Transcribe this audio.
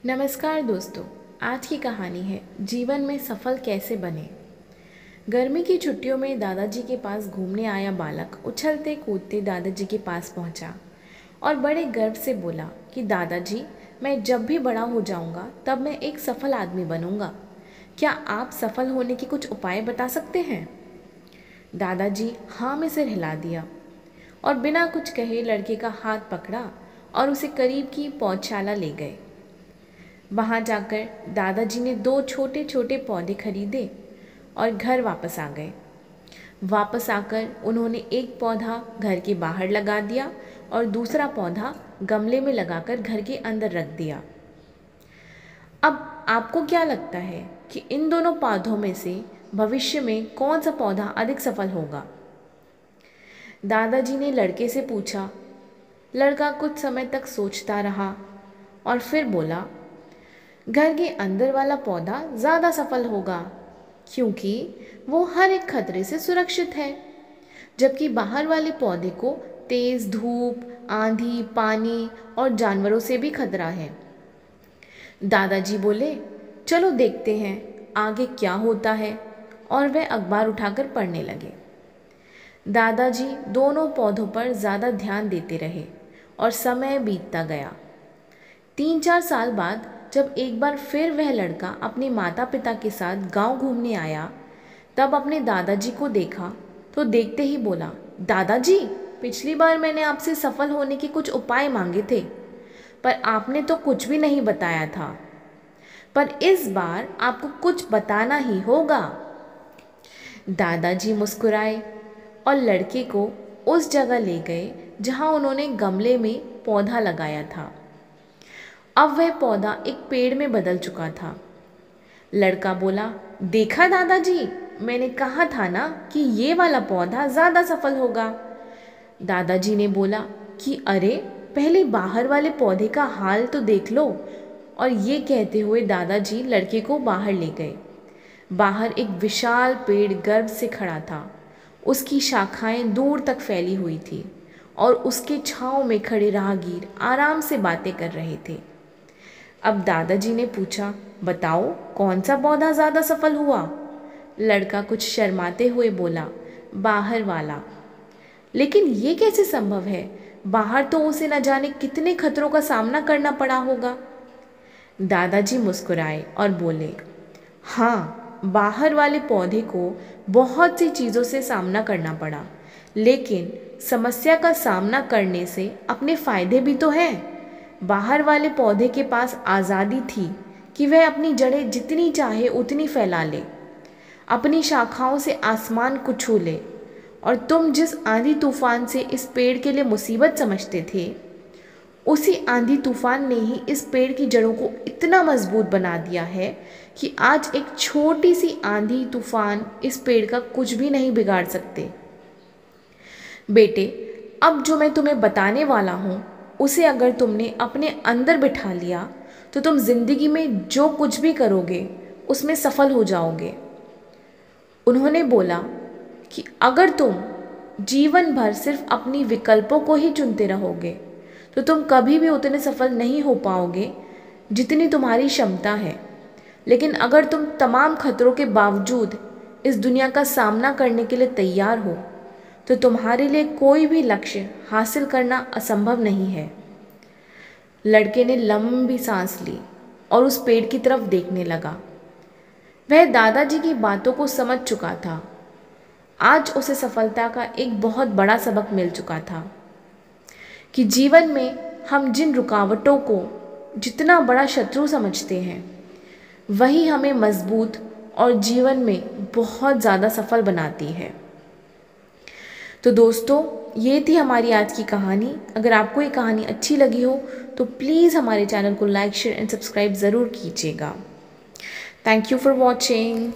नमस्कार दोस्तों। आज की कहानी है जीवन में सफल कैसे बने। गर्मी की छुट्टियों में दादाजी के पास घूमने आया बालक उछलते कूदते दादाजी के पास पहुंचा और बड़े गर्व से बोला कि दादाजी, मैं जब भी बड़ा हो जाऊंगा तब मैं एक सफल आदमी बनूंगा। क्या आप सफल होने के कुछ उपाय बता सकते हैं? दादाजी हाँ में सिर हिला दिया और बिना कुछ कहे लड़के का हाथ पकड़ा और उसे करीब की पौधशाला ले गए। वहाँ जाकर दादाजी ने 2 छोटे छोटे पौधे खरीदे और घर वापस आ गए। वापस आकर उन्होंने एक पौधा घर के बाहर लगा दिया और दूसरा पौधा गमले में लगाकर घर के अंदर रख दिया। अब आपको क्या लगता है कि इन दोनों पौधों में से भविष्य में कौन सा पौधा अधिक सफल होगा? दादाजी ने लड़के से पूछा। लड़का कुछ समय तक सोचता रहा और फिर बोला, घर के अंदर वाला पौधा ज़्यादा सफल होगा क्योंकि वो हर एक खतरे से सुरक्षित है, जबकि बाहर वाले पौधे को तेज़ धूप, आंधी, पानी और जानवरों से भी खतरा है। दादाजी बोले, चलो देखते हैं आगे क्या होता है, और वह अखबार उठाकर पढ़ने लगे। दादाजी दोनों पौधों पर ज़्यादा ध्यान देते रहे और समय बीतता गया। 3-4 साल बाद जब एक बार फिर वह लड़का अपने माता पिता के साथ गांव घूमने आया, तब अपने दादाजी को देखा तो देखते ही बोला, दादाजी, पिछली बार मैंने आपसे सफल होने के कुछ उपाय मांगे थे, पर आपने तो कुछ भी नहीं बताया था। पर इस बार आपको कुछ बताना ही होगा। दादाजी मुस्कुराए और लड़के को उस जगह ले गए जहां उन्होंने गमले में पौधा लगाया था। अब वह पौधा एक पेड़ में बदल चुका था। लड़का बोला, देखा दादाजी, मैंने कहा था ना कि ये वाला पौधा ज़्यादा सफल होगा। दादाजी ने बोला कि अरे, पहले बाहर वाले पौधे का हाल तो देख लो। और ये कहते हुए दादाजी लड़के को बाहर ले गए। बाहर एक विशाल पेड़ गर्व से खड़ा था। उसकी शाखाएं दूर तक फैली हुई थी और उसके छांव में खड़े राहगीर आराम से बातें कर रहे थे। अब दादाजी ने पूछा, बताओ कौन सा पौधा ज़्यादा सफल हुआ? लड़का कुछ शर्माते हुए बोला, बाहर वाला। लेकिन ये कैसे संभव है? बाहर तो उसे न जाने कितने खतरों का सामना करना पड़ा होगा। दादाजी मुस्कुराए और बोले, हाँ, बाहर वाले पौधे को बहुत सी चीज़ों से सामना करना पड़ा, लेकिन समस्या का सामना करने से अपने फ़ायदे भी तो हैं। बाहर वाले पौधे के पास आज़ादी थी कि वह अपनी जड़ें जितनी चाहे उतनी फैला ले, अपनी शाखाओं से आसमान को छू ले। और तुम जिस आंधी तूफान से इस पेड़ के लिए मुसीबत समझते थे, उसी आंधी तूफान ने ही इस पेड़ की जड़ों को इतना मजबूत बना दिया है कि आज एक छोटी सी आंधी तूफान इस पेड़ का कुछ भी नहीं बिगाड़ सकते। बेटे, अब जो मैं तुम्हें बताने वाला हूँ, उसे अगर तुमने अपने अंदर बिठा लिया तो तुम जिंदगी में जो कुछ भी करोगे उसमें सफल हो जाओगे। उन्होंने बोला कि अगर तुम जीवन भर सिर्फ अपनी विकल्पों को ही चुनते रहोगे तो तुम कभी भी उतने सफल नहीं हो पाओगे जितनी तुम्हारी क्षमता है। लेकिन अगर तुम तमाम खतरों के बावजूद इस दुनिया का सामना करने के लिए तैयार हो तो तुम्हारे लिए कोई भी लक्ष्य हासिल करना असंभव नहीं है। लड़के ने लंबी सांस ली और उस पेड़ की तरफ देखने लगा। वह दादाजी की बातों को समझ चुका था। आज उसे सफलता का एक बहुत बड़ा सबक मिल चुका था कि जीवन में हम जिन रुकावटों को जितना बड़ा शत्रु समझते हैं, वही हमें मजबूत और जीवन में बहुत ज़्यादा सफल बनाती है। तो दोस्तों, ये थी हमारी आज की कहानी। अगर आपको ये कहानी अच्छी लगी हो तो प्लीज़ हमारे चैनल को लाइक, शेयर एंड सब्सक्राइब ज़रूर कीजिएगा। Thank you for watching.